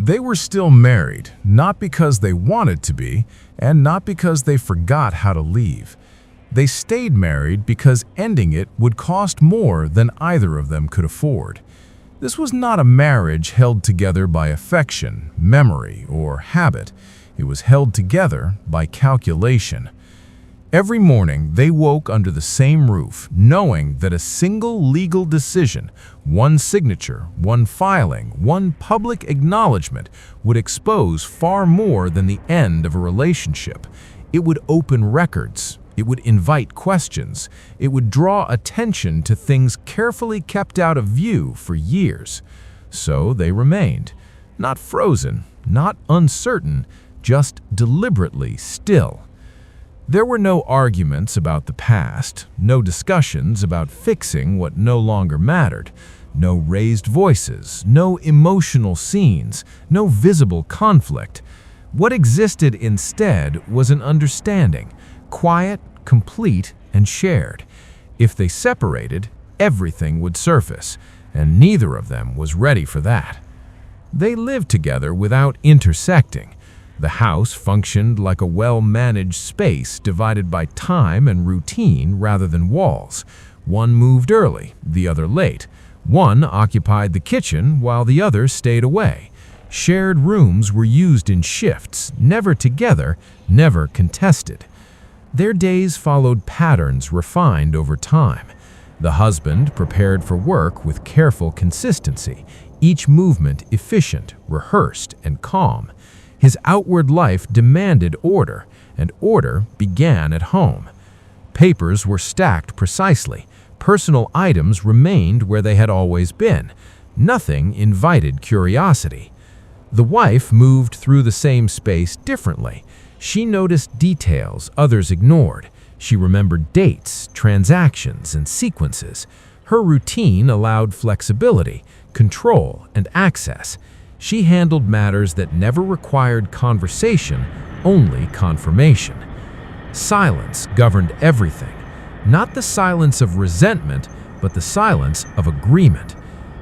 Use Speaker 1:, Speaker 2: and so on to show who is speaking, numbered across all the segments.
Speaker 1: They were still married, not because they wanted to be, and not because they forgot how to leave. They stayed married because ending it would cost more than either of them could afford. This was not a marriage held together by affection, memory, or habit. It was held together by calculation. Every morning, they woke under the same roof, knowing that a single legal decision, one signature, one filing, one public acknowledgement would expose far more than the end of a relationship. It would open records. It would invite questions. It would draw attention to things carefully kept out of view for years. So they remained, not frozen, not uncertain, just deliberately still. There were no arguments about the past, no discussions about fixing what no longer mattered, no raised voices, no emotional scenes, no visible conflict. What existed instead was an understanding, quiet, complete, and shared. If they separated, everything would surface, and neither of them was ready for that. They lived together without intersecting. The house functioned like a well-managed space divided by time and routine rather than walls. One moved early, the other late. One occupied the kitchen while the other stayed away. Shared rooms were used in shifts, never together, never contested. Their days followed patterns refined over time. The husband prepared for work with careful consistency, each movement efficient, rehearsed, and calm. His outward life demanded order, and order began at home. Papers were stacked precisely. Personal items remained where they had always been. Nothing invited curiosity. The wife moved through the same space differently. She noticed details others ignored. She remembered dates, transactions, and sequences. Her routine allowed flexibility, control, and access. She handled matters that never required conversation, only confirmation. Silence governed everything. Not the silence of resentment, but the silence of agreement.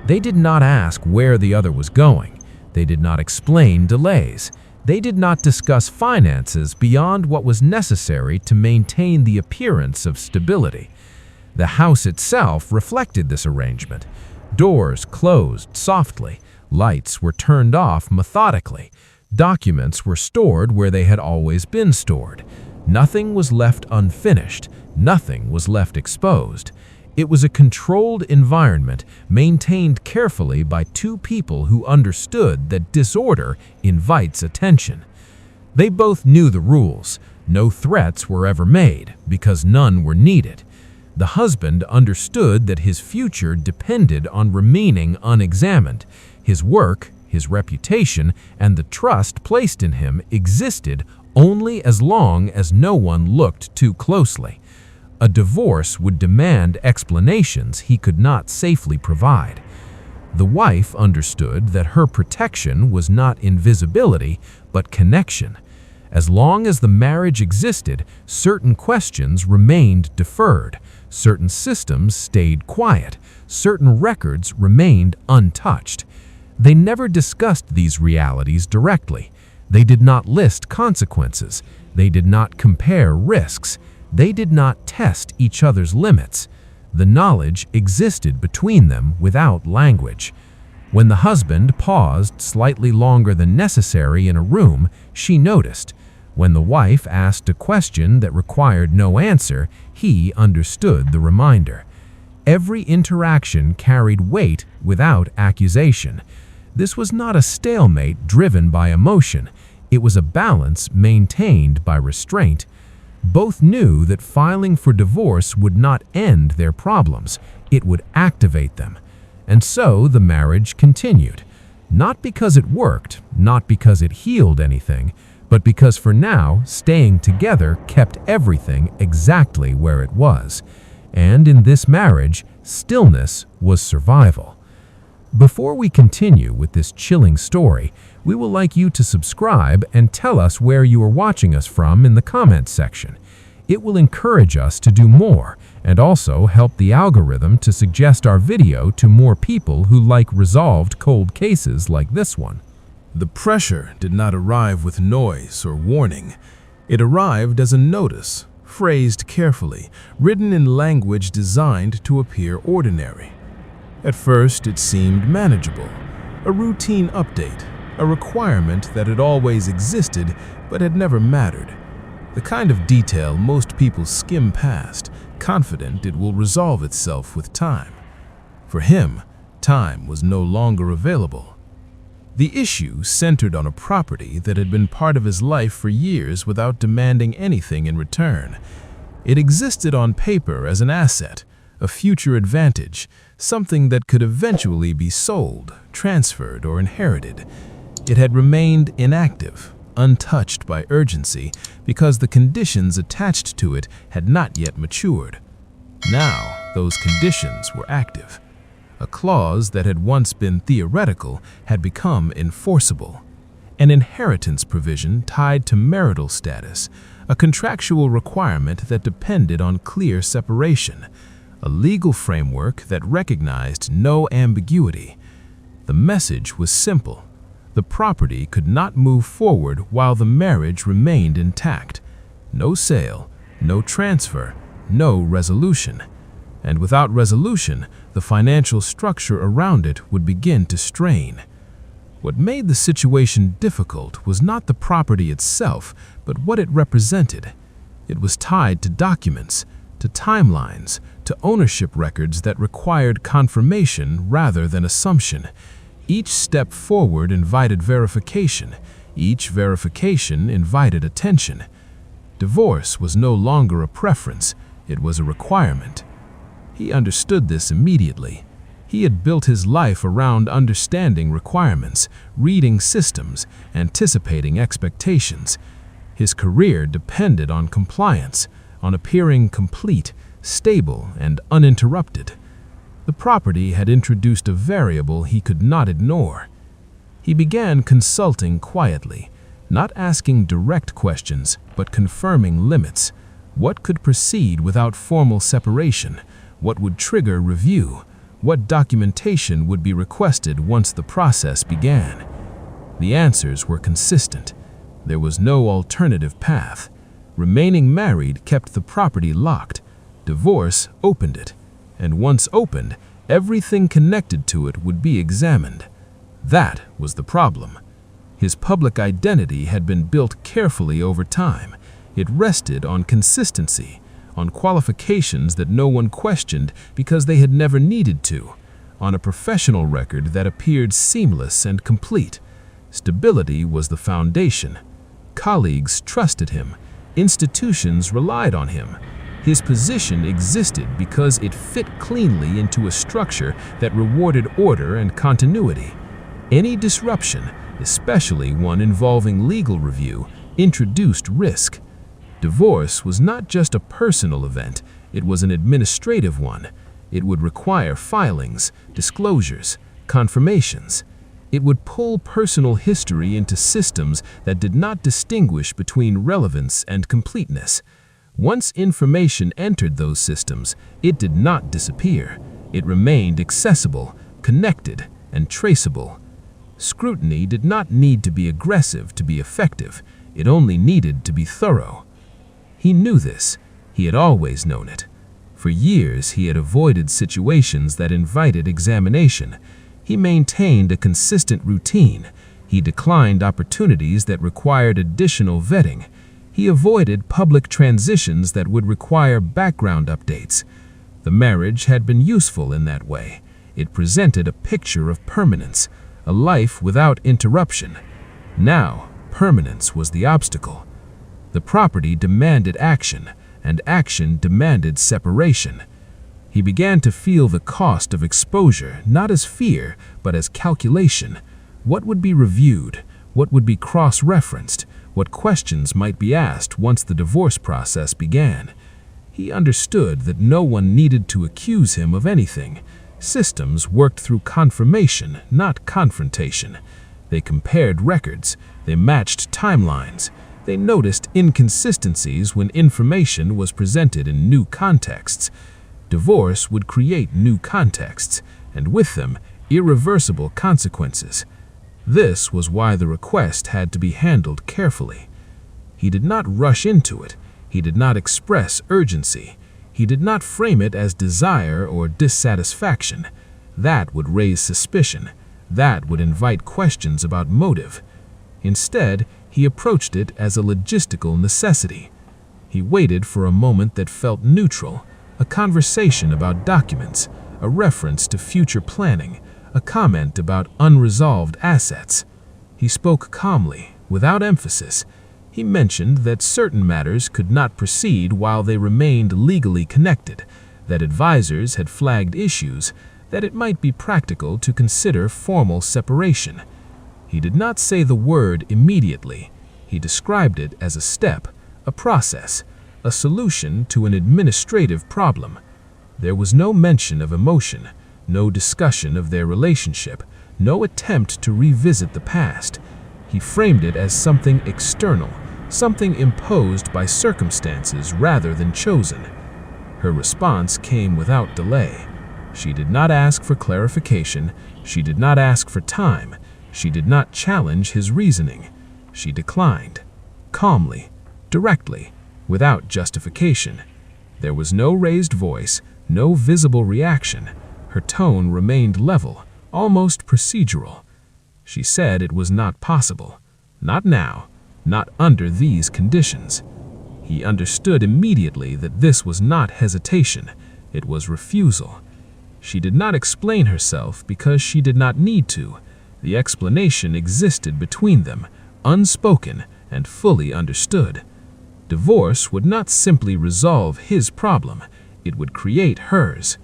Speaker 1: They did not ask where the other was going. They did not explain delays. They did not discuss finances beyond what was necessary to maintain the appearance of stability. The house itself reflected this arrangement. Doors closed softly. Lights were turned off methodically. Documents were stored where they had always been stored. Nothing was left unfinished. Nothing was left exposed. It was a controlled environment maintained carefully by two people who understood that disorder invites attention. They both knew the rules. No threats were ever made because none were needed. The husband understood that his future depended on remaining unexamined. His work, his reputation, and the trust placed in him existed only as long as no one looked too closely. A divorce would demand explanations he could not safely provide. The wife understood that her protection was not invisibility, but connection. As long as the marriage existed, certain questions remained deferred, certain systems stayed quiet, certain records remained untouched. They never discussed these realities directly. They did not list consequences. They did not compare risks. They did not test each other's limits. The knowledge existed between them without language. When the husband paused slightly longer than necessary in a room, she noticed. When the wife asked a question that required no answer, he understood the reminder. Every interaction carried weight without accusation. This was not a stalemate driven by emotion. It was a balance maintained by restraint. Both knew that filing for divorce would not end their problems. It would activate them. And so the marriage continued. Not because it worked, not because it healed anything, but because for now, staying together kept everything exactly where it was. And in this marriage, stillness was survival. Before we continue with this chilling story, we would like you to subscribe and tell us where you are watching us from in the comments section. It will encourage us to do more and also help the algorithm to suggest our video to more people who like resolved cold cases like this one. The pressure did not arrive with noise or warning. It arrived as a notice, phrased carefully, written in language designed to appear ordinary. At first, it seemed manageable, a routine update, a requirement that had always existed but had never mattered. The kind of detail most people skim past, confident it will resolve itself with time. For him, time was no longer available. The issue centered on a property that had been part of his life for years without demanding anything in return. It existed on paper as an asset, a future advantage, something that could eventually be sold, transferred, or inherited. It had remained inactive, untouched by urgency, because the conditions attached to it had not yet matured. Now, those conditions were active. A clause that had once been theoretical had become enforceable. An inheritance provision tied to marital status, a contractual requirement that depended on clear separation, a legal framework that recognized no ambiguity. The message was simple. The property could not move forward while the marriage remained intact. No sale, no transfer, no resolution. And without resolution, the financial structure around it would begin to strain. What made the situation difficult was not the property itself, but what it represented. It was tied to documents, to timelines, to ownership records that required confirmation rather than assumption. Each step forward invited verification. Each verification invited attention. Divorce was no longer a preference, it was a requirement. He understood this immediately. He had built his life around understanding requirements, reading systems, anticipating expectations. His career depended on compliance, on appearing complete, stable, and uninterrupted. The property had introduced a variable he could not ignore. He began consulting quietly, not asking direct questions, but confirming limits. What could proceed without formal separation? What would trigger review? What documentation would be requested once the process began? The answers were consistent. There was no alternative path. Remaining married kept the property locked. Divorce opened it. And once opened, everything connected to it would be examined. That was the problem. His public identity had been built carefully over time. It rested on consistency, on qualifications that no one questioned because they had never needed to, on a professional record that appeared seamless and complete. Stability was the foundation. Colleagues trusted him. Institutions relied on him. His position existed because it fit cleanly into a structure that rewarded order and continuity. Any disruption, especially one involving legal review, introduced risk. Divorce was not just a personal event, it was an administrative one. It would require filings, disclosures, confirmations. It would pull personal history into systems that did not distinguish between relevance and completeness. Once information entered those systems, it did not disappear. It remained accessible, connected, and traceable. Scrutiny did not need to be aggressive to be effective. It only needed to be thorough. He knew this. He had always known it. For years, he had avoided situations that invited examination. He maintained a consistent routine. He declined opportunities that required additional vetting. He avoided public transitions that would require background updates. The marriage had been useful in that way. It presented a picture of permanence, a life without interruption. Now, permanence was the obstacle. The property demanded action, and action demanded separation. He began to feel the cost of exposure, not as fear, but as calculation. What would be reviewed? What would be cross-referenced? What questions might be asked once the divorce process began? He understood that no one needed to accuse him of anything. Systems worked through confirmation, not confrontation. They compared records. They matched timelines. They noticed inconsistencies when information was presented in new contexts. Divorce would create new contexts, and with them, irreversible consequences.
Speaker 2: This was why the request had to be handled carefully. He did not rush into it. He did not express urgency. He did not frame it as desire or dissatisfaction. That would raise suspicion. That would invite questions about motive. Instead, he approached it as a logistical necessity. He waited for a moment that felt neutral, a conversation about documents, a reference to future planning, a comment about unresolved assets. He spoke calmly, without emphasis. He mentioned that certain matters could not proceed while they remained legally connected, that advisors had flagged issues, that it might be practical to consider formal separation. He did not say the word immediately. He described it as a step, a process, a solution to an administrative problem. There was no mention of emotion, no discussion of their relationship, no attempt to revisit the past. He framed it as something external, something imposed by circumstances rather than chosen. Her response came without delay. She did not ask for clarification. She did not ask for time. She did not challenge his reasoning. She declined, calmly, directly, without justification. There was no raised voice, no visible reaction. Her tone remained level, almost procedural. She said it was not possible. Not now, not under these conditions. He understood immediately that this was not hesitation, it was refusal. She did not explain herself because she did not need to. The explanation existed between them, unspoken and fully understood. Divorce would not simply resolve his problem, it would create hers.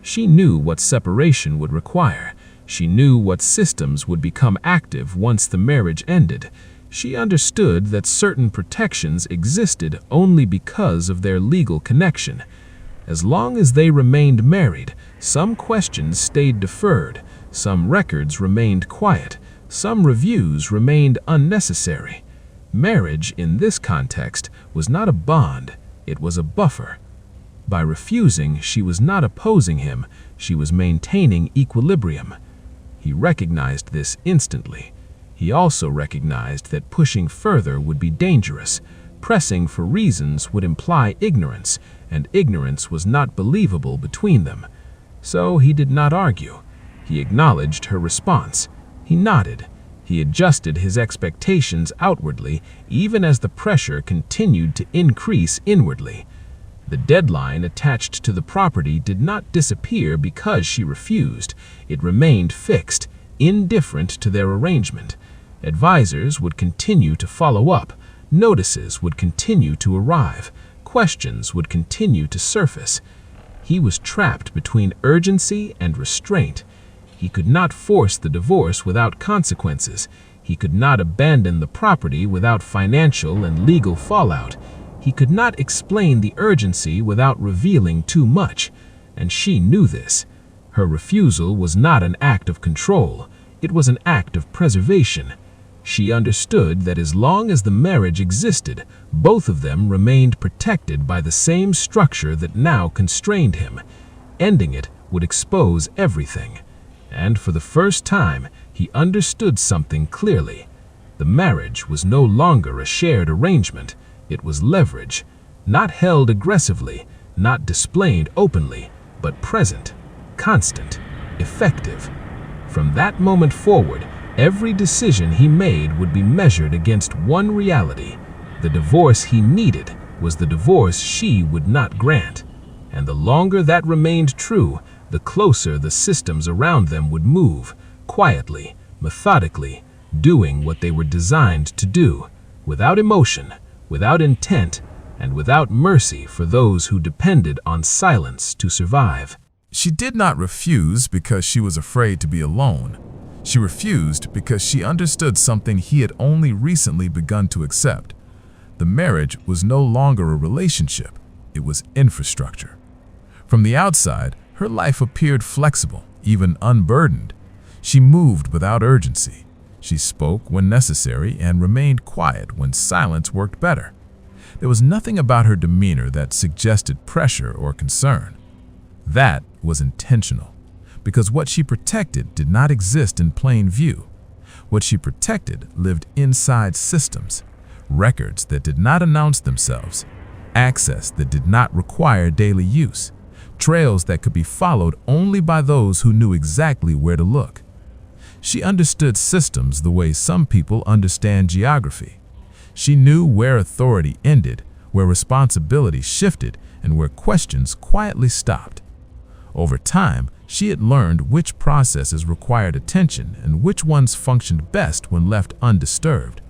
Speaker 2: She knew what separation would require. She knew what systems would become active once the marriage ended. She understood that certain protections existed only because of their legal connection. As long as they remained married, some questions stayed deferred, some records remained quiet, some reviews remained unnecessary. Marriage, in this context, was not a bond, it was a buffer. By refusing, she was not opposing him, she was maintaining equilibrium. He recognized this instantly. He also recognized that pushing further would be dangerous. Pressing for reasons would imply ignorance, and ignorance was not believable between them. So he did not argue. He acknowledged her response. He nodded. He adjusted his expectations outwardly, even as the pressure continued to increase inwardly. The deadline attached to the property did not disappear because she refused. It remained fixed, indifferent to their arrangement. Advisors would continue to follow up. Notices would continue to arrive. Questions would continue to surface. He was trapped between urgency and restraint. He could not force the divorce without consequences. He could not abandon the property without financial and legal fallout. He could not explain the urgency without revealing too much, and she knew this. Her refusal was not an act of control. It was an act of preservation. She understood that as long as the marriage existed, both of them remained protected by the same structure that now constrained him. Ending it would expose everything. And for the first time, he understood something clearly. The marriage was no longer a shared arrangement. It was leverage, not held aggressively, not displayed openly, but present, constant, effective. From that moment forward, every decision he made would be measured against one reality. The divorce he needed was the divorce she would not grant. And the longer that remained true, the closer the systems around them would move, quietly, methodically, doing what they were designed to do, without emotion, without intent, and without mercy for those who depended on silence to survive.
Speaker 1: She did not refuse because she was afraid to be alone. She refused because she understood something he had only recently begun to accept. The marriage was no longer a relationship, it was infrastructure. From the outside, her life appeared flexible, even unburdened. She moved without urgency. She spoke when necessary and remained quiet when silence worked better. There was nothing about her demeanor that suggested pressure or concern. That was intentional, because what she protected did not exist in plain view. What she protected lived inside systems, records that did not announce themselves, access that did not require daily use, trails that could be followed only by those who knew exactly where to look. She understood systems the way some people understand geography. She knew where authority ended, where responsibility shifted, and where questions quietly stopped. Over time, she had learned which processes required attention and which ones functioned best when left undisturbed.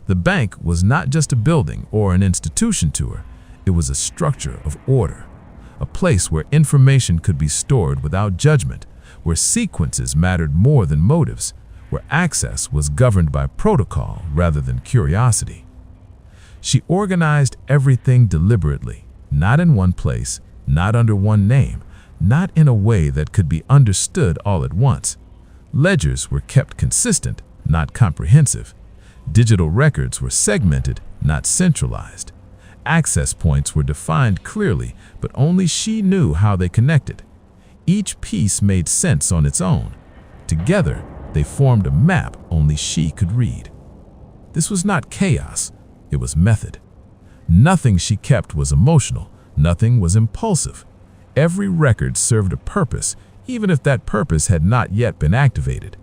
Speaker 1: The bank was not just a building or an institution to her, it was a structure of order, a place where information could be stored without judgment, where sequences mattered more than motives, where access was governed by protocol rather than curiosity. She organized everything deliberately, not in one place, not under one name, not in a way that could be understood all at once. Ledgers were kept consistent, not comprehensive. Digital records were segmented, not centralized. Access points were defined clearly, but only she knew how they connected. Each piece made sense on its own. Together, they formed a map only she could read. This was not chaos, it was method. Nothing she kept was emotional, nothing was impulsive. Every record served a purpose, even if that purpose had not yet been activated.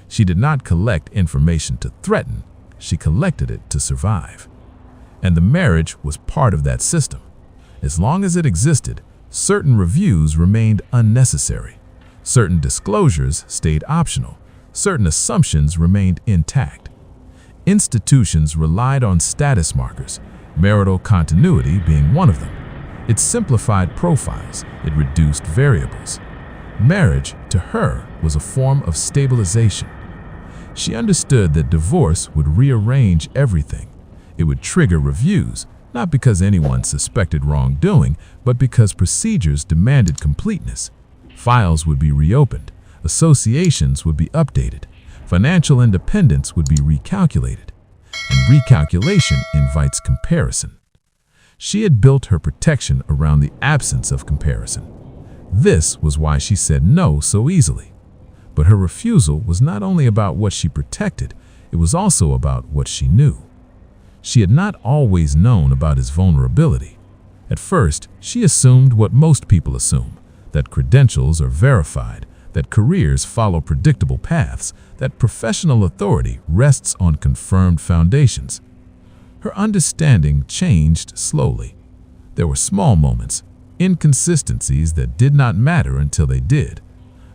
Speaker 1: She did not collect information to threaten, she collected it to survive. And the marriage was part of that system. As long as it existed, certain reviews remained unnecessary. Certain disclosures stayed optional. Certain assumptions remained intact. Institutions relied on status markers, marital continuity being one of them. It simplified profiles, it reduced variables. Marriage, to her, was a form of stabilization. She understood that divorce would rearrange everything. It would trigger reviews, not because anyone suspected wrongdoing, but because procedures demanded completeness. Files would be reopened, associations would be updated, financial independence would be recalculated, and recalculation invites comparison. She had built her protection around the absence of comparison. This was why she said no so easily. But her refusal was not only about what she protected, it was also about what she knew. She had not always known about his vulnerability. At first, she assumed what most people assume, that credentials are verified, that careers follow predictable paths, that professional authority rests on confirmed foundations. Her understanding changed slowly. There were small moments, inconsistencies that did not matter until they did,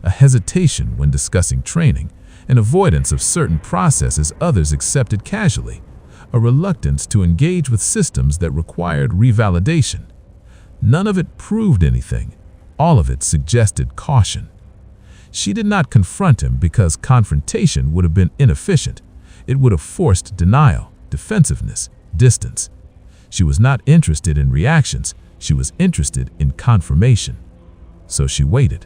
Speaker 1: a hesitation when discussing training, an avoidance of certain processes others accepted casually, a reluctance to engage with systems that required revalidation. None of it proved anything. All of it suggested caution. She did not confront him because confrontation would have been inefficient. It would have forced denial, defensiveness, distance. She was not interested in reactions. She was interested in confirmation. So she waited.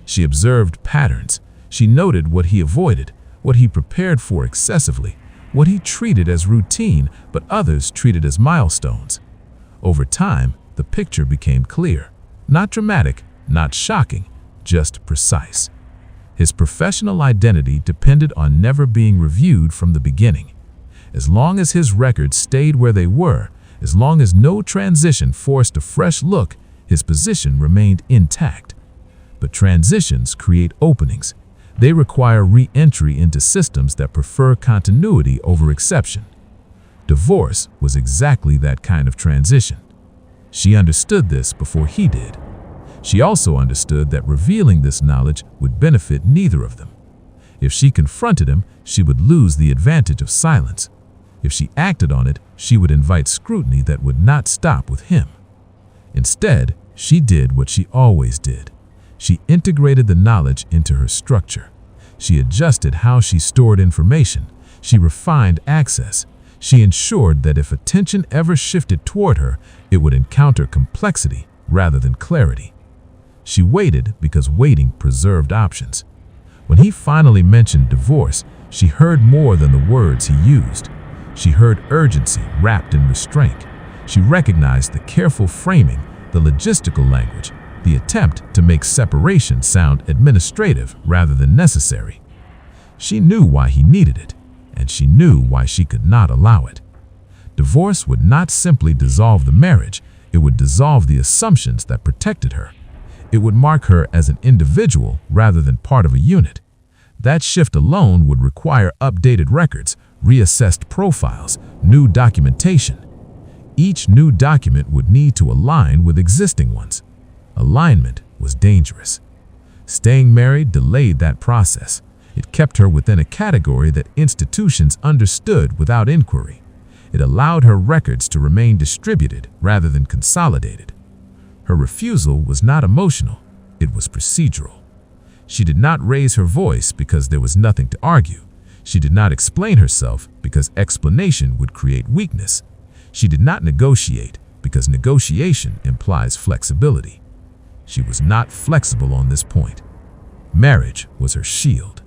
Speaker 1: She observed patterns. She noted what he avoided, what he prepared for excessively, what he treated as routine, but others treated as milestones. Over time, the picture became clear. Not dramatic, not shocking, just precise. His professional identity depended on never being reviewed from the beginning. As long as his records stayed where they were, as long as no transition forced a fresh look, his position remained intact. But transitions create openings. They require re-entry into systems that prefer continuity over exception. Divorce was exactly that kind of transition. She understood this before he did. She also understood that revealing this knowledge would benefit neither of them. If she confronted him, she would lose the advantage of silence. If she acted on it, she would invite scrutiny that would not stop with him. Instead, she did what she always did. She integrated the knowledge into her structure. She adjusted how she stored information. She refined access. She ensured that if attention ever shifted toward her, it would encounter complexity rather than clarity. She waited because waiting preserved options. When he finally mentioned divorce, she heard more than the words he used. She heard urgency wrapped in restraint. She recognized the careful framing, the logistical language, the attempt to make separation sound administrative rather than necessary.
Speaker 2: She knew why he needed it, and she knew why she could not allow it. Divorce would not simply dissolve the marriage, it would dissolve the assumptions that protected her. It would mark her as an individual rather than part of a unit. That shift alone would require updated records, reassessed profiles, new documentation. Each new document would need to align with existing ones. Alignment was dangerous. Staying married delayed that process. It kept her within a category that institutions understood without inquiry. It allowed her records to remain distributed rather than consolidated. Her refusal was not emotional, it was procedural. She did not raise her voice because there was nothing to argue. She did not explain herself because explanation would create weakness. She did not negotiate because negotiation implies flexibility. She was not flexible on this point. Marriage was her shield,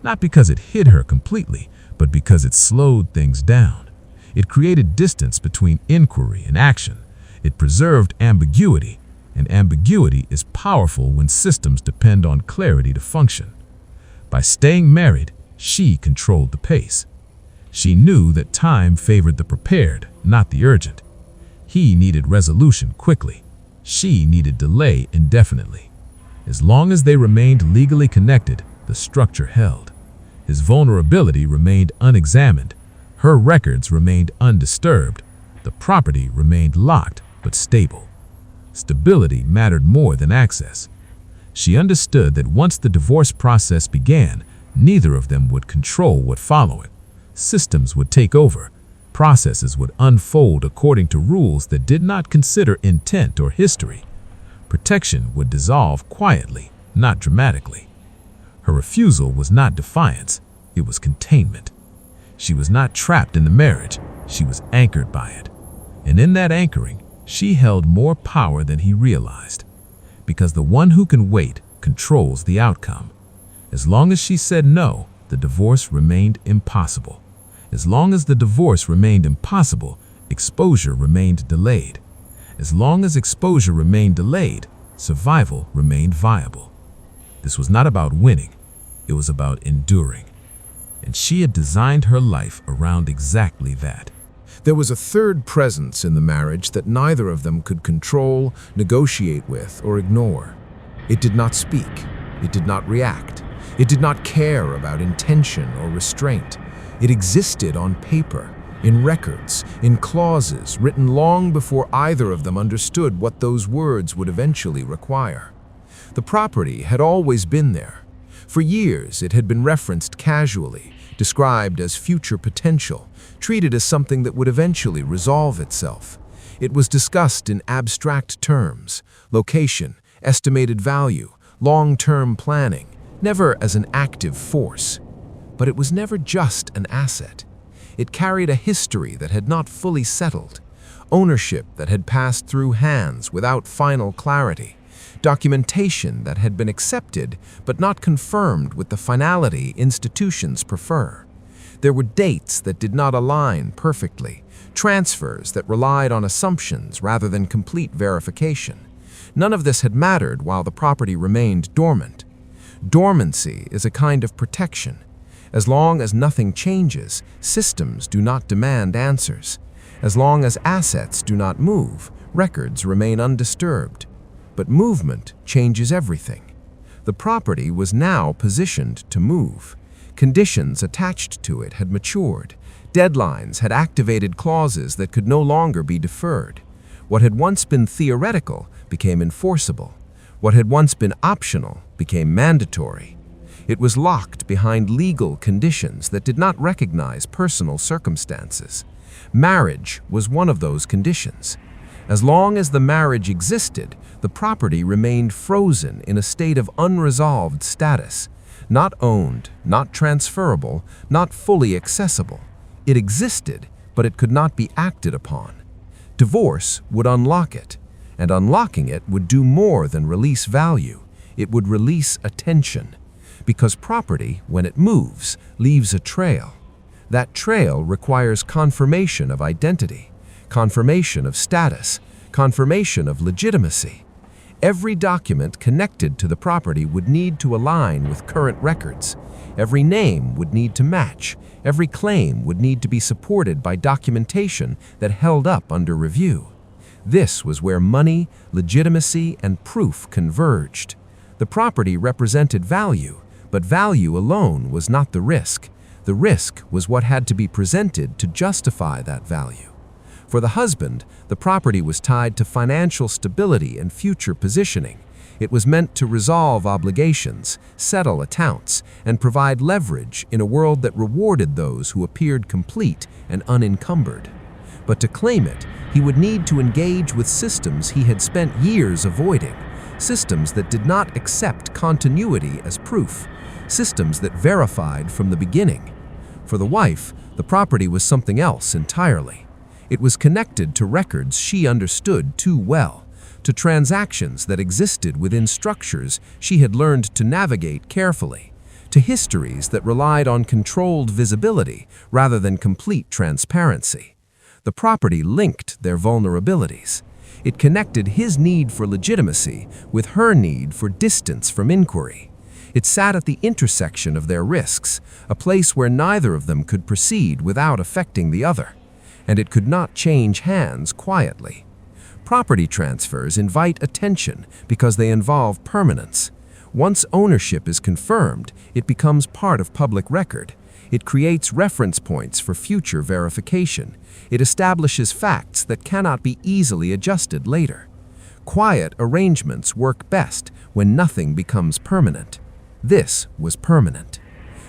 Speaker 2: not because it hid her completely, but because it slowed things down. It created distance between inquiry and action. It preserved ambiguity, and ambiguity is powerful when systems depend on clarity to function. By staying married, she controlled the pace. She knew that time favored the prepared, not the urgent. He needed resolution quickly. She needed delay indefinitely. As long as they remained legally connected, the structure held. His vulnerability remained unexamined. Her records remained undisturbed. The property remained locked but stable. Stability mattered more than access. She understood that once the divorce process began, neither of them would control what followed. Systems would take over. Processes would unfold according to rules that did not consider intent or history. Protection would dissolve quietly, not dramatically. Her refusal was not defiance, it was containment. She was not trapped in the marriage, she was anchored by it. And in that anchoring, she held more power than he realized. Because the one who can wait controls the outcome. As long as she said no, the divorce remained impossible. As long as the divorce remained impossible, exposure remained delayed. As long as exposure remained delayed, survival remained viable. This was not about winning, it was about enduring. And she had designed her life around exactly that.
Speaker 1: There was a third presence in the marriage that neither of them could control, negotiate with, or ignore. It did not speak. It did not react. It did not care about intention or restraint. It existed on paper, in records, in clauses written long before either of them understood what those words would eventually require. The property had always been there. For years, it had been referenced casually, described as future potential, treated as something that would eventually resolve itself. It was discussed in abstract terms, location, estimated value, long-term planning, never as an active force. But it was never just an asset. It carried a history that had not fully settled, ownership that had passed through hands without final clarity, documentation that had been accepted but not confirmed with the finality institutions prefer. There were dates that did not align perfectly, transfers that relied on assumptions rather than complete verification. None of this had mattered while the property remained dormant. Dormancy is a kind of protection. As long as nothing changes, systems do not demand answers. As long as assets do not move, records remain undisturbed. But movement changes everything. The property was now positioned to move. Conditions attached to it had matured. Deadlines had activated clauses that could no longer be deferred. What had once been theoretical became enforceable. What had once been optional became mandatory. It was locked behind legal conditions that did not recognize personal circumstances. Marriage was one of those conditions. As long as the marriage existed, the property remained frozen in a state of unresolved status, not owned, not transferable, not fully accessible. It existed, but it could not be acted upon. Divorce would unlock it, and unlocking it would do more than release value. It would release attention. Because property, when it moves, leaves a trail. That trail requires confirmation of identity, confirmation of status, confirmation of legitimacy.
Speaker 3: Every document connected to the property would need to align with current records. Every name would need to match. Every claim would need to be supported by documentation that held up under review. This was where money, legitimacy, and proof converged. The property represented value, but value alone was not the risk. The risk was what had to be presented to justify that value. For the husband, the property was tied to financial stability and future positioning. It was meant to resolve obligations, settle accounts, and provide leverage in a world that rewarded those who appeared complete and unencumbered. But to claim it, he would need to engage with systems he had spent years avoiding, systems that did not accept continuity as proof, systems that verified from the beginning. For the wife, the property was something else entirely. It was connected to records she understood too well, to transactions that existed within structures she had learned to navigate carefully, to histories that relied on controlled visibility rather than complete transparency. The property linked their vulnerabilities. It connected his need for legitimacy with her need for distance from inquiry. It sat at the intersection of their risks, a place where neither of them could proceed without affecting the other. And it could not change hands quietly. Property transfers invite attention because they involve permanence. Once ownership is confirmed, it becomes part of public record. It creates reference points for future verification. It establishes facts that cannot be easily adjusted later. Quiet arrangements work best when nothing becomes permanent. This was permanent.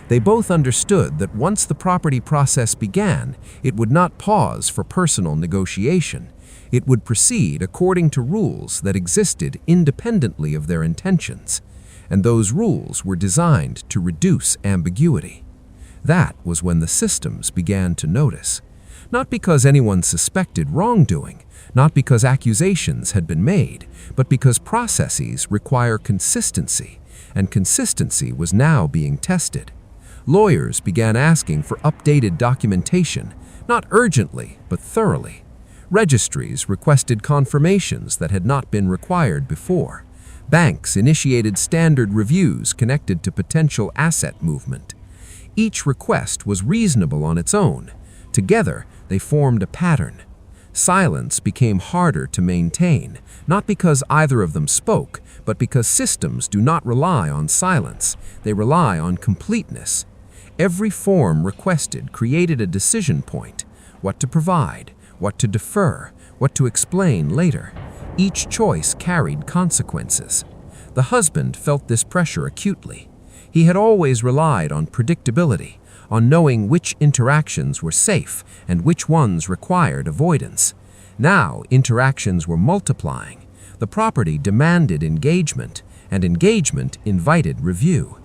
Speaker 3: They both understood that once the property process began, it would not pause for personal negotiation. It would proceed according to rules that existed independently of their intentions, and those rules were designed to reduce ambiguity. That was when the systems began to notice. Not because anyone suspected wrongdoing, not because accusations had been made, but because processes require consistency, and consistency was now being tested. Lawyers began asking for updated documentation, not urgently, but thoroughly. Registries requested confirmations that had not been required before. Banks initiated standard reviews connected to potential asset movement. Each request was reasonable on its own. Together, they formed a pattern. Silence became harder to maintain, not because either of them spoke, but because systems do not rely on silence. They rely on completeness. Every form requested created a decision point: what to provide, what to defer, what to explain later. Each choice carried consequences. The husband felt this pressure acutely. He had always relied on predictability, on knowing which interactions were safe and which ones required avoidance. Now, interactions were multiplying. The property demanded engagement, and engagement invited review.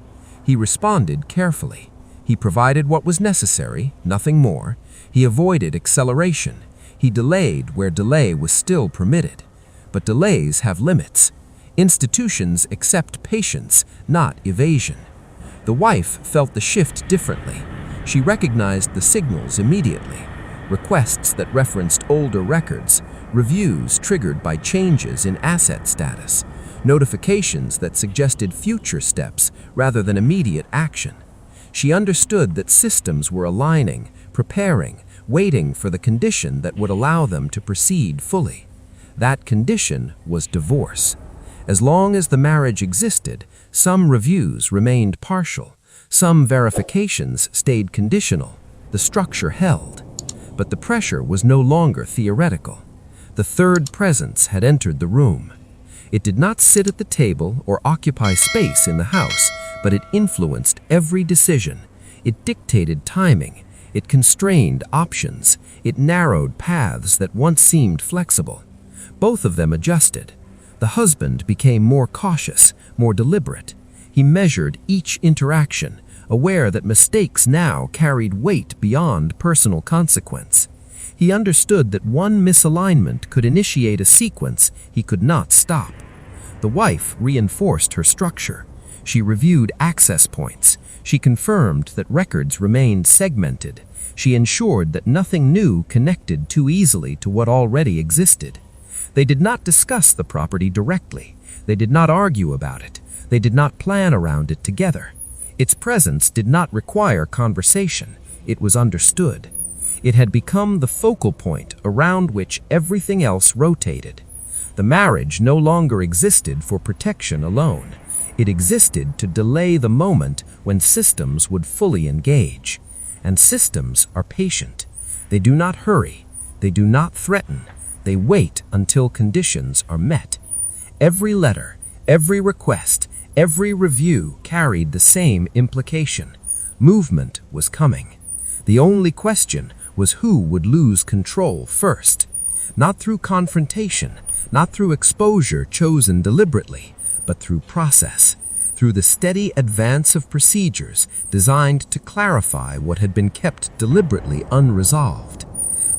Speaker 3: He responded carefully. He provided what was necessary, nothing more. He avoided acceleration. He delayed where delay was still permitted. But delays have limits. Institutions accept patience, not evasion. The wife felt the shift differently. She recognized the signals immediately. Requests that referenced older records, reviews triggered by changes in asset status, notifications that suggested future steps rather than immediate action. She understood that systems were aligning, preparing, waiting for the condition that would allow them to proceed fully. That condition was divorce. As long as the marriage existed, some reviews remained partial, some verifications stayed conditional. The structure held. But the pressure was no longer theoretical. The third presence had entered the room. It did not sit at the table or occupy space in the house, but it influenced every decision. It dictated timing. It constrained options. It narrowed paths that once seemed flexible. Both of them adjusted. The husband became more cautious, more deliberate. He measured each interaction, aware that mistakes now carried weight beyond personal consequence. He understood that one misalignment could initiate a sequence he could not stop. The wife reinforced her structure. She reviewed access points. She confirmed that records remained segmented. She ensured that nothing new connected too easily to what already existed. They did not discuss the property directly. They did not argue about it. They did not plan around it together. Its presence did not require conversation. It was understood. It had become the focal point around which everything else rotated. The marriage no longer existed for protection alone. It existed to delay the moment when systems would fully engage. And systems are patient. They do not hurry. They do not threaten. They wait until conditions are met. Every letter, every request, every review carried the same implication. Movement was coming. The only question was who would lose control first. Not through confrontation, not through exposure chosen deliberately, but through process, through the steady advance of procedures designed to clarify what had been kept deliberately unresolved.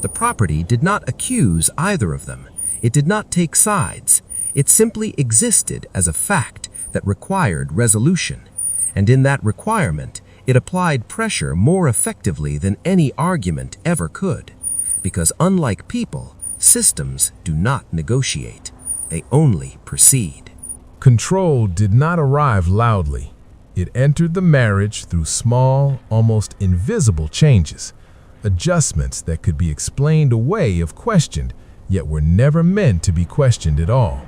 Speaker 3: The property did not accuse either of them. It did not take sides. It simply existed as a fact that required resolution. And in that requirement, it applied pressure more effectively than any argument ever could. Because unlike people, systems do not negotiate. They only proceed.
Speaker 1: Control did not arrive loudly. It entered the marriage through small, almost invisible changes, adjustments that could be explained away if questioned, yet were never meant to be questioned at all.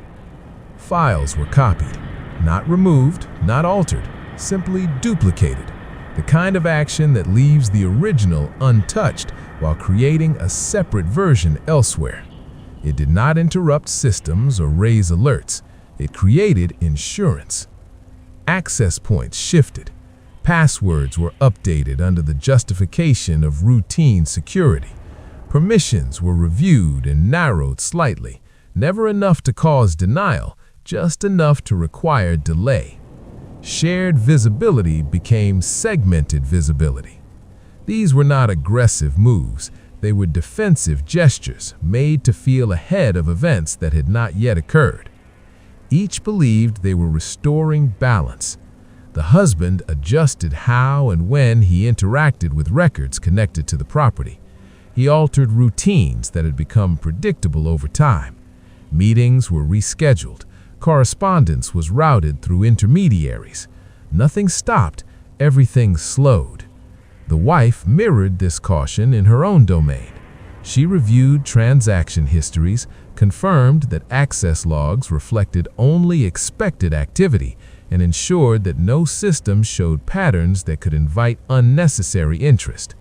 Speaker 1: Files were copied, not removed, not altered, simply duplicated, the kind of action that leaves the original untouched while creating a separate version elsewhere. It did not interrupt systems or raise alerts. It created insurance. Access points shifted. Passwords were updated under the justification of routine security. Permissions were reviewed and narrowed slightly, never enough to cause denial, just enough to require delay. Shared visibility became segmented visibility. These were not aggressive moves. They were defensive gestures made to feel ahead of events that had not yet occurred. Each believed they were restoring balance. The husband adjusted how and when he interacted with records connected to the property. He altered routines that had become predictable over time. Meetings were rescheduled. Correspondence was routed through intermediaries. Nothing stopped, everything slowed. The wife mirrored this caution in her own domain. She reviewed transaction histories, confirmed that access logs reflected only expected activity, and ensured that no system showed patterns that could invite unnecessary interest.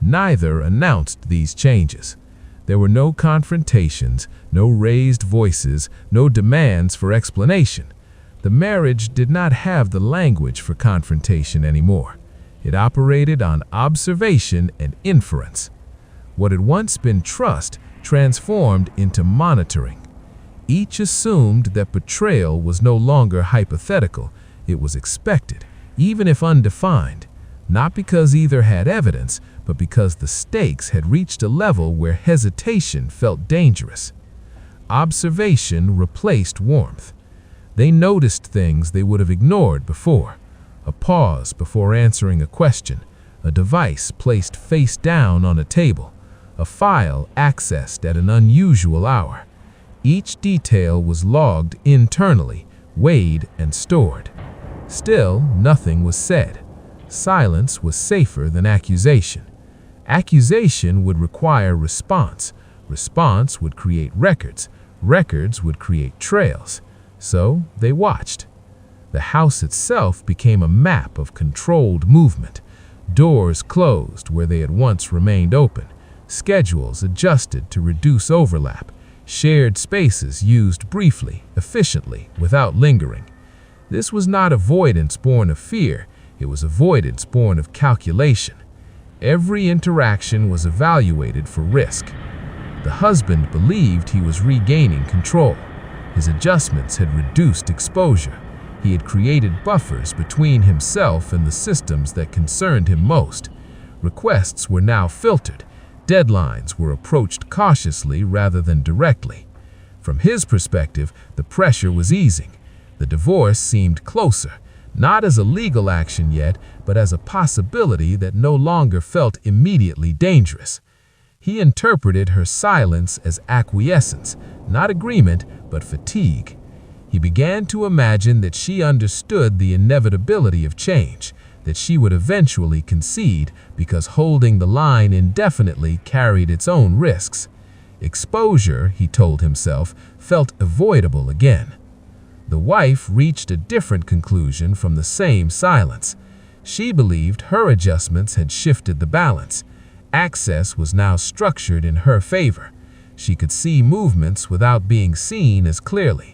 Speaker 1: Neither announced these changes. There were no confrontations, no raised voices, no demands for explanation. The marriage did not have the language for confrontation anymore. It operated on observation and inference. What had once been trust transformed into monitoring. Each assumed that betrayal was no longer hypothetical. It was expected, even if undefined, not because either had evidence, but because the stakes had reached a level where hesitation felt dangerous. Observation replaced warmth. They noticed things they would have ignored before. A pause before answering a question, a device placed face down on a table, a file accessed at an unusual hour. Each detail was logged internally, weighed and stored. Still, nothing was said. Silence was safer than accusation. Accusation would require response. Response would create records. Records would create trails. So they watched. The house itself became a map of controlled movement. Doors closed where they had once remained open. Schedules adjusted to reduce overlap. Shared spaces used briefly, efficiently, without lingering. This was not avoidance born of fear. It was avoidance born of calculation. Every interaction was evaluated for risk. The husband believed he was regaining control. His adjustments had reduced exposure. He had created buffers between himself and the systems that concerned him most. Requests were now filtered. Deadlines were approached cautiously rather than directly. From his perspective, the pressure was easing. The divorce seemed closer, not as a legal action yet, but as a possibility that no longer felt immediately dangerous. He interpreted her silence as acquiescence, not agreement, but fatigue.
Speaker 2: He began to imagine that she understood the inevitability of change, that she would eventually concede because holding the line indefinitely carried its own risks. Exposure, he told himself, felt avoidable again. The wife reached a different conclusion from the same silence. She believed her adjustments had shifted the balance. Access was now structured in her favor. She could see movements without being seen as clearly.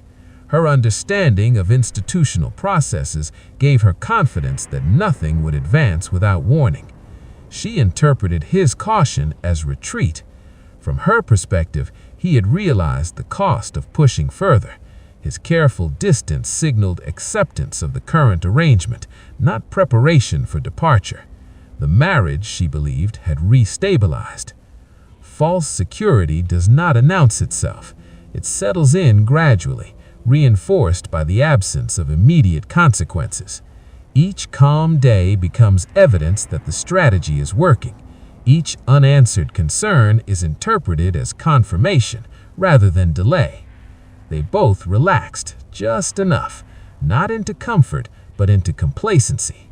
Speaker 2: Her understanding of institutional processes gave her confidence that nothing would advance without warning. She interpreted his caution as retreat. From her perspective, he had realized the cost of pushing further. His careful distance signaled acceptance of the current arrangement, not preparation for departure. The marriage, she believed, had restabilized. False security does not announce itself. It settles in gradually, reinforced by the absence of immediate consequences. Each calm day becomes evidence that the strategy is working. Each unanswered concern is interpreted as confirmation rather than delay. They both relaxed, just enough, not into comfort, but into complacency.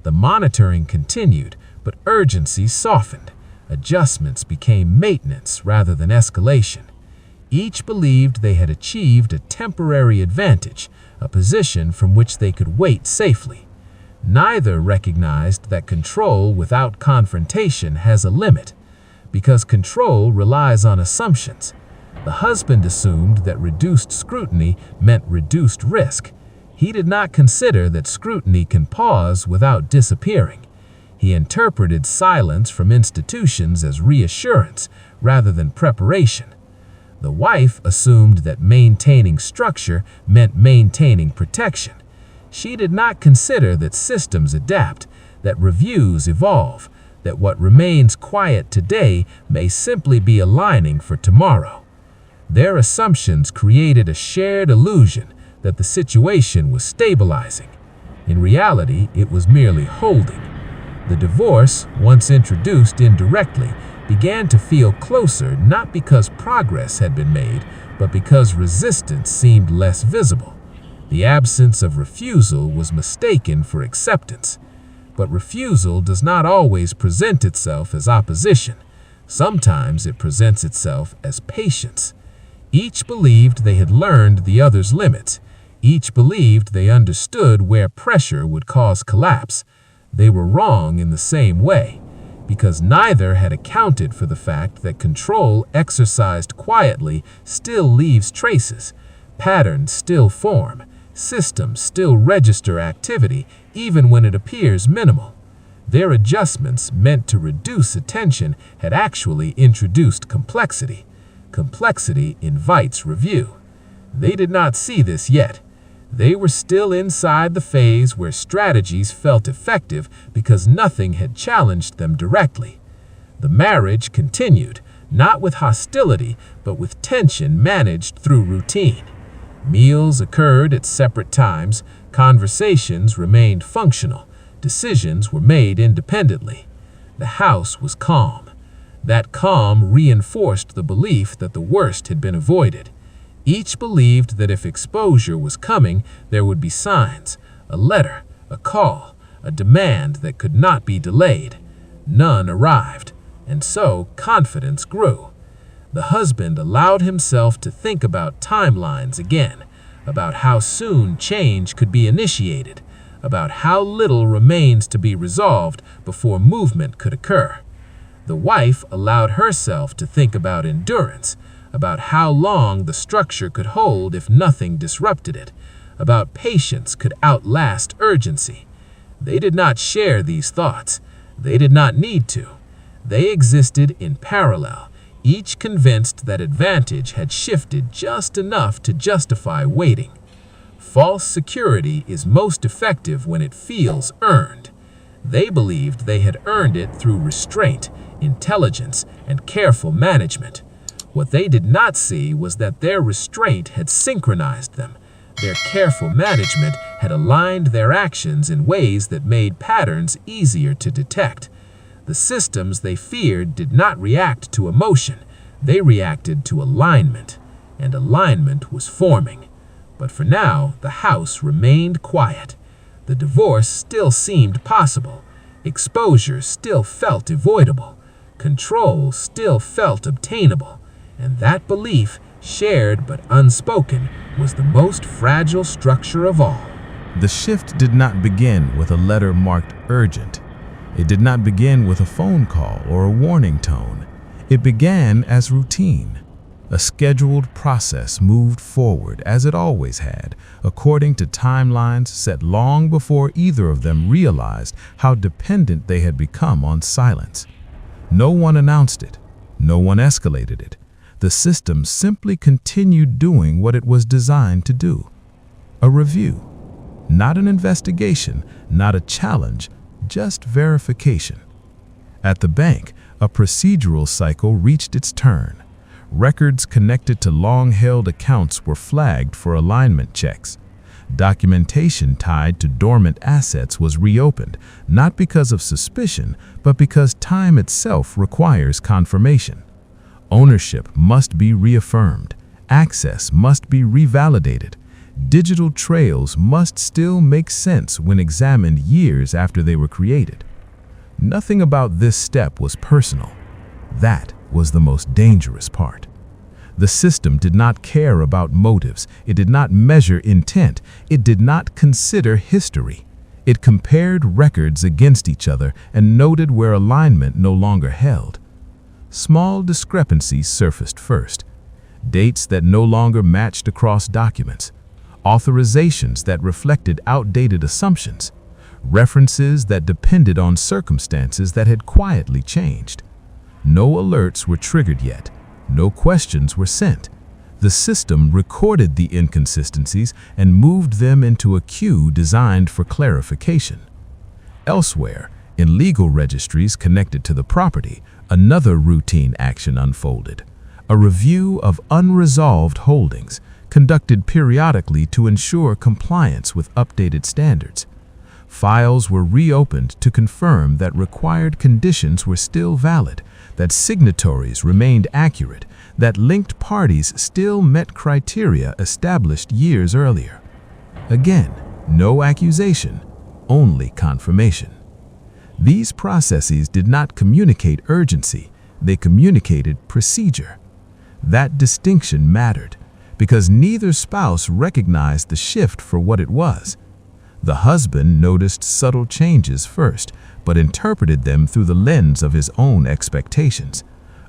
Speaker 2: The monitoring continued, but urgency softened. Adjustments became maintenance rather than escalation. Each believed they had achieved a temporary advantage, a position from which they could wait safely. Neither recognized that control without confrontation has a limit, because control relies on assumptions. The husband assumed that reduced scrutiny meant reduced risk. He did not consider that scrutiny can pause without disappearing. He interpreted silence from institutions as reassurance rather than preparation. The wife assumed that maintaining structure meant maintaining protection. She did not consider that systems adapt, that reviews evolve, that what remains quiet today may simply be aligning for tomorrow. Their assumptions created a shared illusion that the situation was stabilizing. In reality, it was merely holding. The divorce, once introduced indirectly, began to feel closer not because progress had been made, but because resistance seemed less visible. The absence of refusal was mistaken for acceptance. But refusal does not always present itself as opposition. Sometimes it presents itself as patience. Each believed they had learned the other's limits. Each believed they understood where pressure would cause collapse. They were wrong in the same way, because neither had accounted for the fact that control exercised quietly still leaves traces. Patterns still form. Systems still register activity even when it appears minimal. Their adjustments meant to reduce attention had actually introduced complexity. Complexity invites review. They did not see this yet. They were still inside the phase where strategies felt effective because nothing had challenged them directly. The marriage continued, not with hostility, but with tension managed through routine. Meals occurred at separate times, conversations remained functional, decisions were made independently. The house was calm. That calm reinforced the belief that the worst had been avoided. Each believed that if exposure was coming, there would be signs, a letter, a call, a demand that could not be delayed. None arrived, and so confidence grew. The husband allowed himself to think about timelines again, about how soon change could be initiated, about how little remains to be resolved before movement could occur. The wife allowed herself to think about endurance, about how long the structure could hold if nothing disrupted it, about patience could outlast urgency. They did not share these thoughts. They did not need to. They existed in parallel, each convinced that advantage had shifted just enough to justify waiting. False security is most effective when it feels earned. They believed they had earned it through restraint, intelligence, and careful management. What they did not see was that their restraint had synchronized them. Their careful management had aligned their actions in ways that made patterns easier to detect. The systems they feared did not react to emotion. They reacted to alignment, and alignment was forming. But for now, the house remained quiet. The divorce still seemed possible. Exposure still felt avoidable. Control still felt obtainable. And that belief, shared but unspoken, was the most fragile structure of all.
Speaker 1: The shift did not begin with a letter marked urgent. It did not begin with a phone call or a warning tone. It began as routine. A scheduled process moved forward as it always had, according to timelines set long before either of them realized how dependent they had become on silence. No one announced it. No one escalated it. The system simply continued doing what it was designed to do. A review. Not an investigation, not a challenge, just verification. At the bank, a procedural cycle reached its turn. Records connected to long-held accounts were flagged for alignment checks. Documentation tied to dormant assets was reopened, not because of suspicion, but because time itself requires confirmation. Ownership must be reaffirmed. Access must be revalidated. Digital trails must still make sense when examined years after they were created. Nothing about this step was personal. That was the most dangerous part. The system did not care about motives. It did not measure intent. It did not consider history. It compared records against each other and noted where alignment no longer held. Small discrepancies surfaced first. Dates that no longer matched across documents. Authorizations that reflected outdated assumptions. References that depended on circumstances that had quietly changed. No alerts were triggered yet. No questions were sent. The system recorded the inconsistencies and moved them into a queue designed for clarification. Elsewhere, in legal registries connected to the property, another routine action unfolded. A review of unresolved holdings, conducted periodically to ensure compliance with updated standards. Files were reopened to confirm that required conditions were still valid, that signatories remained accurate, that linked parties still met criteria established years earlier. Again, no accusation, only confirmation. These processes did not communicate urgency, they communicated procedure. That distinction mattered, because neither spouse recognized the shift for what it was. The husband noticed subtle changes first, but interpreted them through the lens of his own expectations.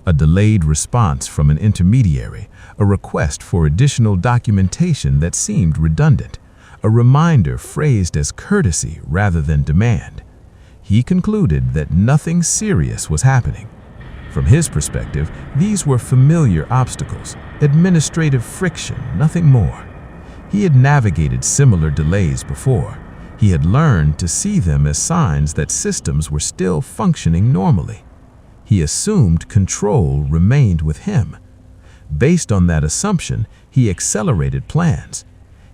Speaker 1: A delayed response from an intermediary, a request for additional documentation that seemed redundant, a reminder phrased as courtesy rather than demand. He concluded that nothing serious was happening. From his perspective, these were familiar obstacles, administrative friction, nothing more. He had navigated similar delays before. He had learned to see them as signs that systems were still functioning normally. He assumed control remained with him. Based on that assumption, he accelerated plans.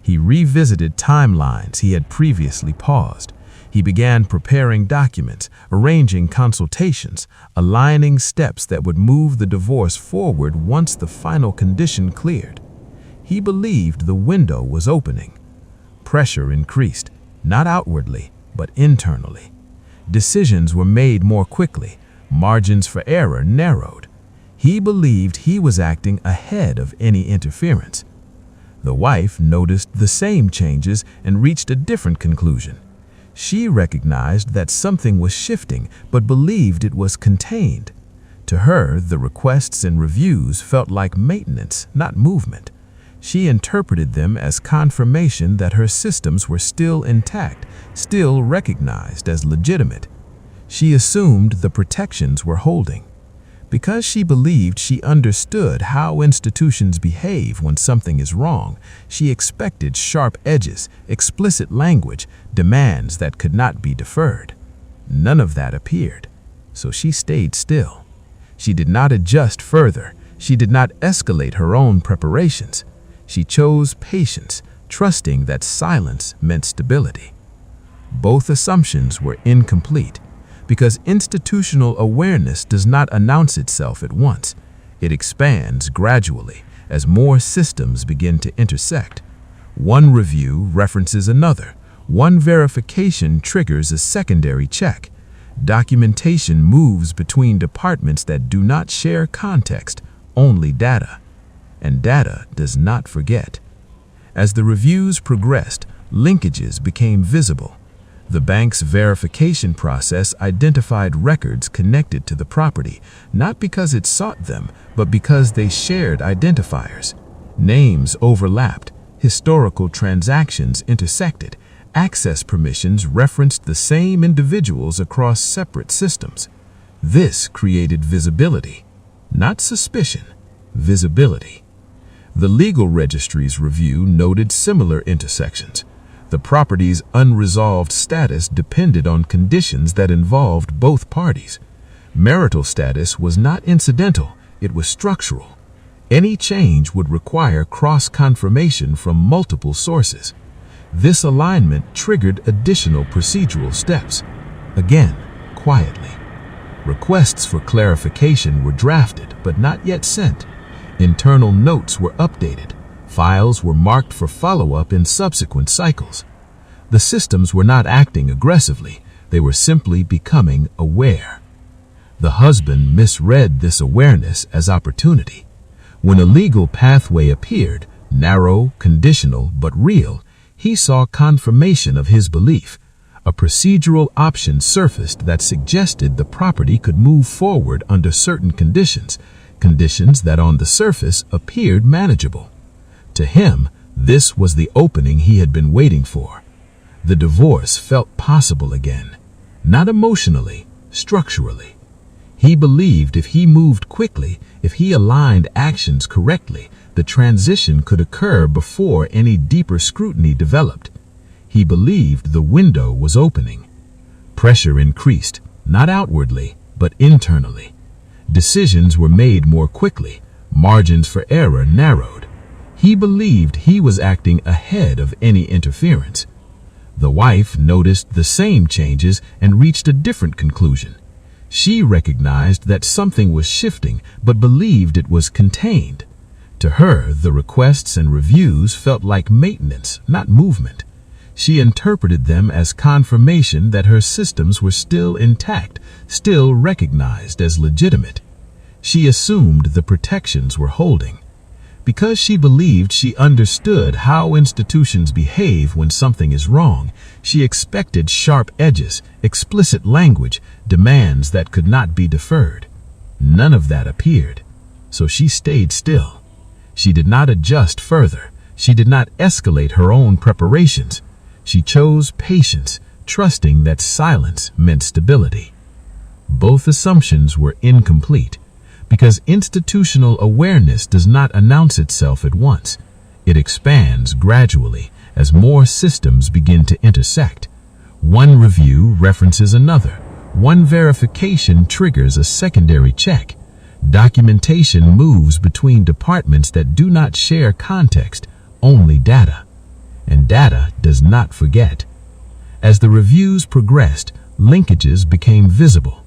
Speaker 1: He revisited timelines he had previously paused. He began preparing documents, arranging consultations, aligning steps that would move the divorce forward once the final condition cleared. He believed the window was opening. Pressure increased, not outwardly, but internally. Decisions were made more quickly, margins for error narrowed. He believed he was acting ahead of any interference. The wife noticed the same changes and reached a different conclusion. She recognized that something was shifting, but believed it was contained. To her, the requests and reviews felt like maintenance, not movement. She interpreted them as confirmation that her systems were still intact, still recognized as legitimate. She assumed the protections were holding. Because she believed she understood how institutions behave when something is wrong, she expected sharp edges, explicit language, demands that could not be deferred. None of that appeared, so she stayed still. She did not adjust further. She did not escalate her own preparations. She chose patience, trusting that silence meant stability. Both assumptions were incomplete, because institutional awareness does not announce itself at once. It expands gradually as more systems begin to intersect.
Speaker 2: One review references another. One verification triggers a secondary check. Documentation moves between departments that do not share context, only data. And data does not forget. As the reviews progressed, linkages became visible. The bank's verification process identified records connected to the property, not because it sought them, but because they shared identifiers. Names overlapped, historical transactions intersected, access permissions referenced the same individuals across separate systems. This created visibility, not suspicion, visibility. The legal registry's review noted similar intersections. The property's unresolved status depended on conditions that involved both parties. Marital status was not incidental, it was structural. Any change would require cross-confirmation from multiple sources. This alignment triggered additional procedural steps. Again, quietly. Requests for clarification were drafted but not yet sent. Internal notes were updated. Files were marked for follow-up in subsequent cycles. The systems were not acting aggressively, they were simply becoming aware. The husband misread this awareness as opportunity. When a legal pathway appeared, narrow, conditional, but real, he saw confirmation of his belief. A procedural option surfaced that suggested the property could move forward under certain conditions, conditions that on the surface appeared manageable. To him, this was the opening he had been waiting for. The divorce felt possible again, not emotionally, structurally. He believed if he moved quickly, if he aligned actions correctly, the transition could occur before any deeper scrutiny developed. He believed the window was opening. Pressure increased, not outwardly, but internally. Decisions were made more quickly, margins for error narrowed. He believed he was acting ahead of any interference. The wife noticed the same changes and reached a different conclusion. She recognized that something was shifting, but believed it was contained. To her, the requests and reviews felt like maintenance, not movement. She interpreted them as confirmation that her systems were still intact, still recognized as legitimate. She assumed the protections were holding. Because she believed she understood how institutions behave when something is wrong, she expected sharp edges, explicit language, demands that could not be deferred. None of that appeared, so she stayed still. She did not adjust further. She did not escalate her own preparations. She chose patience, trusting that silence meant stability. Both assumptions were incomplete. Because institutional awareness does not announce itself at once. It expands gradually as more systems begin to intersect. One review references another. One verification triggers a secondary check. Documentation moves between departments that do not share context, only data. And data does not forget. As the reviews progressed, linkages became visible.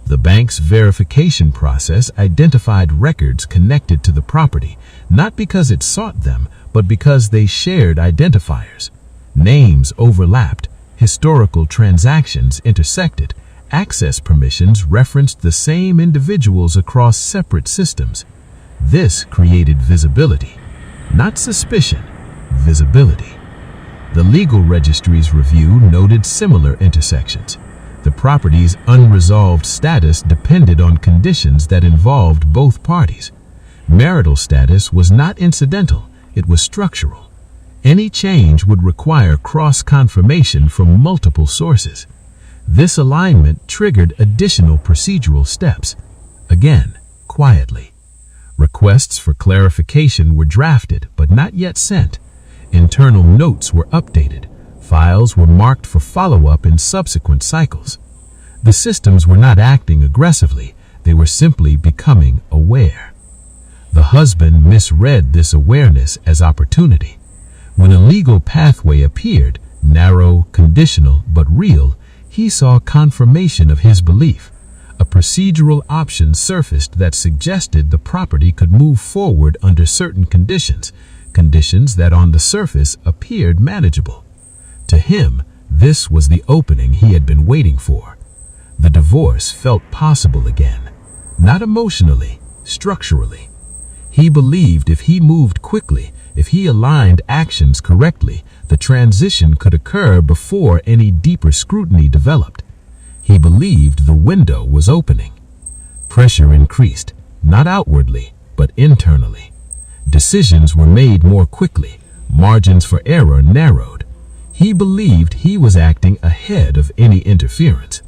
Speaker 2: The bank's verification process identified records connected to the property, not because it sought them, but because they shared identifiers. Names overlapped, historical transactions intersected, access permissions referenced the same individuals across separate systems. This created visibility, not suspicion, visibility. The legal registry's review noted similar intersections. The property's unresolved status depended on conditions that involved both parties. Marital status was not incidental, it was structural. Any change would require cross-confirmation from multiple sources. This alignment triggered additional procedural steps. Again, quietly. Requests for clarification were drafted but not yet sent. Internal notes were updated. Files were marked for follow-up in subsequent cycles. The systems were not acting aggressively, they were simply becoming aware. The husband misread this awareness as opportunity. When a legal pathway appeared, narrow, conditional, but real, he saw confirmation of his belief. A procedural option surfaced that suggested the property could move forward under certain conditions, conditions that on the surface appeared manageable. To him, this was the opening he had been waiting for. The divorce felt possible again, not emotionally, structurally. He believed if he moved quickly, if he aligned actions correctly, the transition could occur before any deeper scrutiny developed. He believed the window was opening. Pressure increased, not outwardly, but internally. Decisions were made more quickly, margins for error narrowed. He believed he was acting ahead of any interference.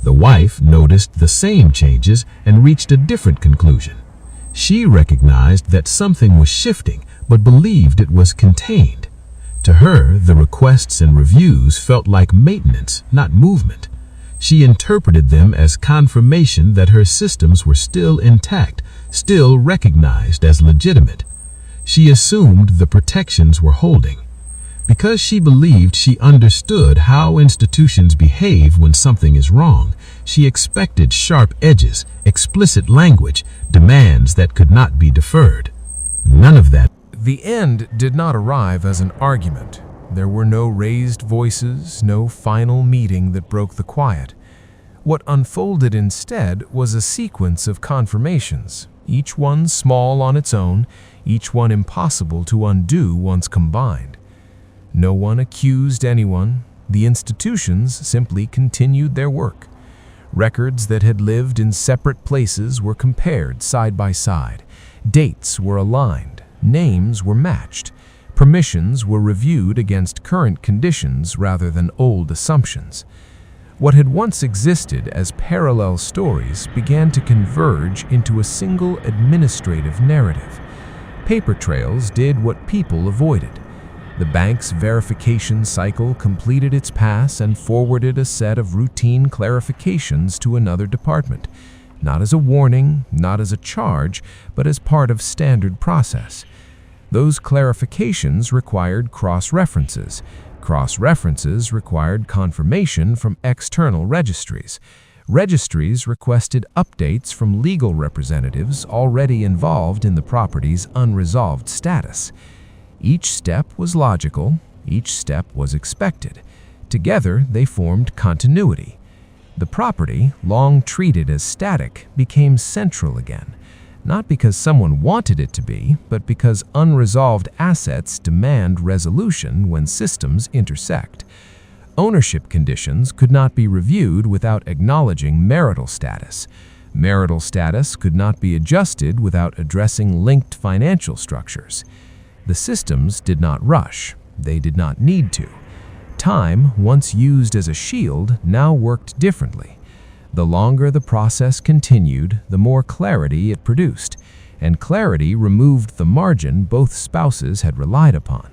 Speaker 2: The wife noticed the same changes and reached a different conclusion. She recognized that something was shifting, but believed it was contained. To her, the requests and reviews felt like maintenance, not movement. She interpreted them as confirmation that her systems were still intact, still recognized as legitimate. She assumed the protections were holding. Because she believed she understood how institutions behave when something is wrong, she expected sharp edges, explicit language, demands that could not be deferred. None of that.
Speaker 1: The end did not arrive as an argument. There were no raised voices, no final meeting that broke the quiet. What unfolded instead was a sequence of confirmations, each one small on its own, each one impossible to undo once combined. No one accused anyone. The institutions simply continued their work. Records that had lived in separate places were compared side by side. Dates were aligned. Names were matched. Permissions were reviewed against current conditions rather than old assumptions. What had once existed as parallel stories began to converge into a single administrative narrative. Paper trails did what people avoided. The bank's verification cycle completed its pass and forwarded a set of routine clarifications to another department, not as a warning, not as a charge, but as part of standard process. Those clarifications required cross-references. Cross-references required confirmation from external registries. Registries requested updates from legal representatives already involved in the property's unresolved status. Each step was logical, each step was expected. Together, they formed continuity. The property, long treated as static, became central again, not because someone wanted it to be, but because unresolved assets demand resolution when systems intersect. Ownership conditions could not be reviewed without acknowledging marital status. Marital status could not be adjusted without addressing linked financial structures. The systems did not rush. They did not need to. Time, once used as a shield, now worked differently. The longer the process continued, the more clarity it produced, and clarity removed the margin both spouses had relied upon.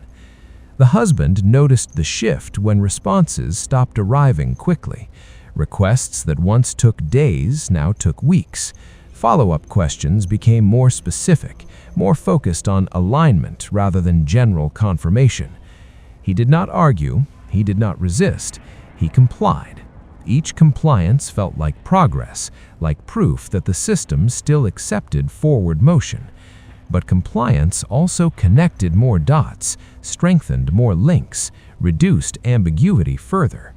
Speaker 1: The husband noticed the shift when responses stopped arriving quickly. Requests that once took days now took weeks. Follow-up questions became more specific, more focused on alignment rather than general confirmation. He did not argue, he did not resist, he complied. Each compliance felt like progress, like proof that the system still accepted forward motion. But compliance also connected more dots, strengthened more links, reduced ambiguity further.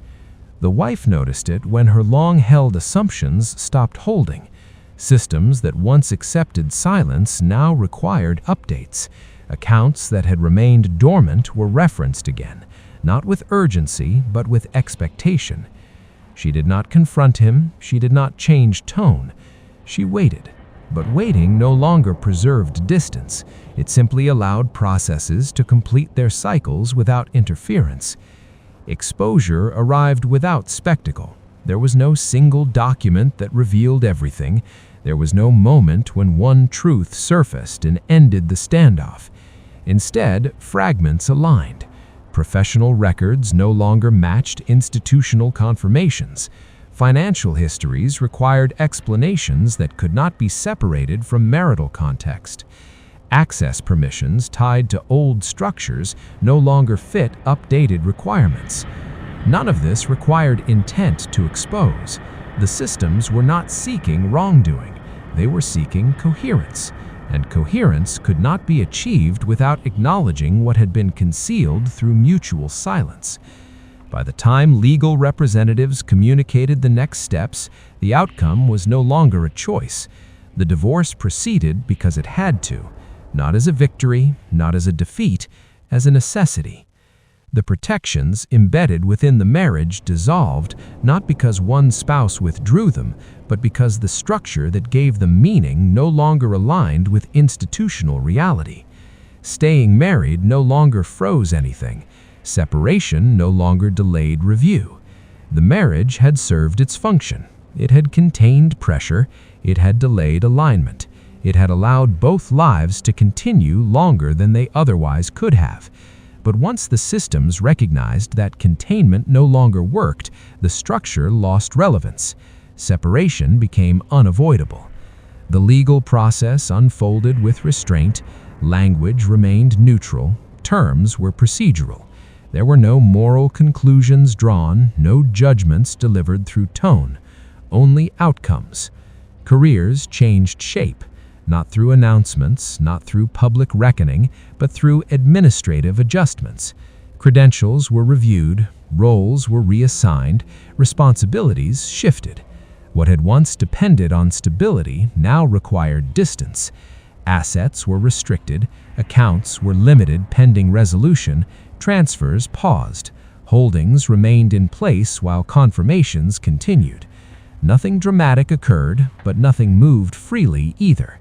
Speaker 1: The wife noticed it when her long-held assumptions stopped holding. Systems that once accepted silence now required updates. Accounts that had remained dormant were referenced again, not with urgency, but with expectation. She did not confront him, she did not change tone. She waited. But waiting no longer preserved distance. It simply allowed processes to complete their cycles without interference. Exposure arrived without spectacle. There was no single document that revealed everything. There was no moment when one truth surfaced and ended the standoff. Instead, fragments aligned. Professional records no longer matched institutional confirmations. Financial histories required explanations that could not be separated from marital context. Access permissions tied to old structures no longer fit updated requirements. None of this required intent to expose. The systems were not seeking wrongdoing. They were seeking coherence.
Speaker 3: and coherence could not be achieved without acknowledging what had been concealed through mutual silence. By the time legal representatives communicated the next steps, the outcome was no longer a choice. The divorce proceeded because it had to, not as a victory, not as a defeat, as a necessity. The protections embedded within the marriage dissolved not because one spouse withdrew them, but because the structure that gave them meaning no longer aligned with institutional reality. Staying married no longer froze anything. Separation no longer delayed review. The marriage had served its function. It had contained pressure. It had delayed alignment. It had allowed both lives to continue longer than they otherwise could have. But once the systems recognized that containment no longer worked, the structure lost relevance. Separation became unavoidable. The legal process unfolded with restraint. Language remained neutral. Terms were procedural. There were no moral conclusions drawn, no judgments delivered through tone, only outcomes. Careers changed shape, not through announcements, not through public reckoning, but through administrative adjustments. Credentials were reviewed, roles were reassigned, responsibilities shifted. What had once depended on stability now required distance. Assets were restricted, accounts were limited pending resolution, transfers paused, holdings remained in place while confirmations continued. Nothing dramatic occurred, but nothing moved freely either.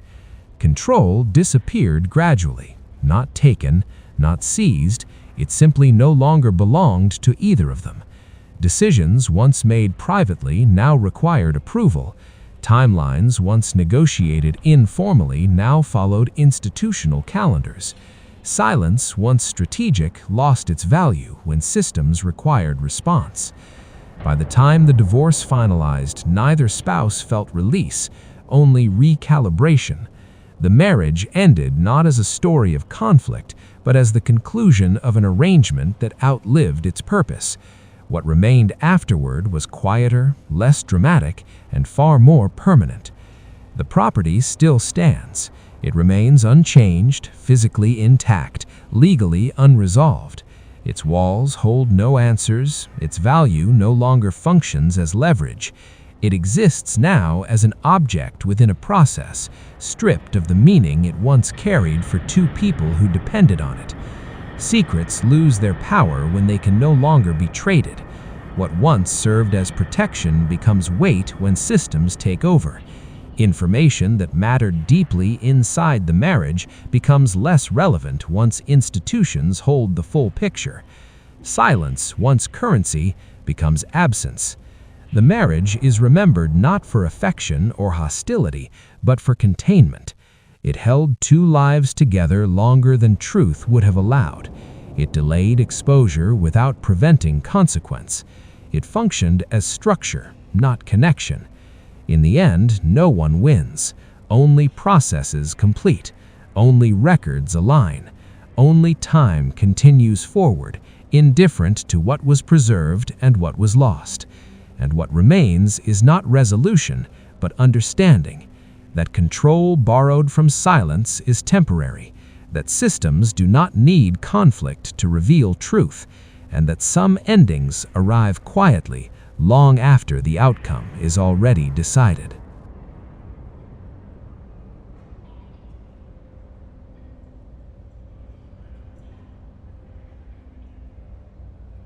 Speaker 3: Control disappeared gradually, not taken, not seized, it simply no longer belonged to either of them. Decisions once made privately now required approval. Timelines once negotiated informally now followed institutional calendars. Silence, once strategic, lost its value when systems required response. By the time the divorce finalized, neither spouse felt release, only recalibration. The marriage ended not as a story of conflict, but as the conclusion of an arrangement that outlived its purpose. What remained afterward was quieter, less dramatic, and far more permanent. The property still stands. It remains unchanged, physically intact, legally unresolved. Its walls hold no answers, its value no longer functions as leverage. It exists now as an object within a process, stripped of the meaning it once carried for two people who depended on it. Secrets lose their power when they can no longer be traded. What once served as protection becomes weight when systems take over. Information that mattered deeply inside the marriage becomes less relevant once institutions hold the full picture. Silence, once currency, becomes absence. The marriage is remembered not for affection or hostility, but for containment. It held two lives together longer than truth would have allowed. It delayed exposure without preventing consequence. It functioned as structure, not connection. In the end, no one wins. Only processes complete. Only records align. Only time continues forward, indifferent to what was preserved and what was lost. And what remains is not resolution, but understanding. That control borrowed from silence is temporary. That systems do not need conflict to reveal truth. And that some endings arrive quietly, long after the outcome is already decided.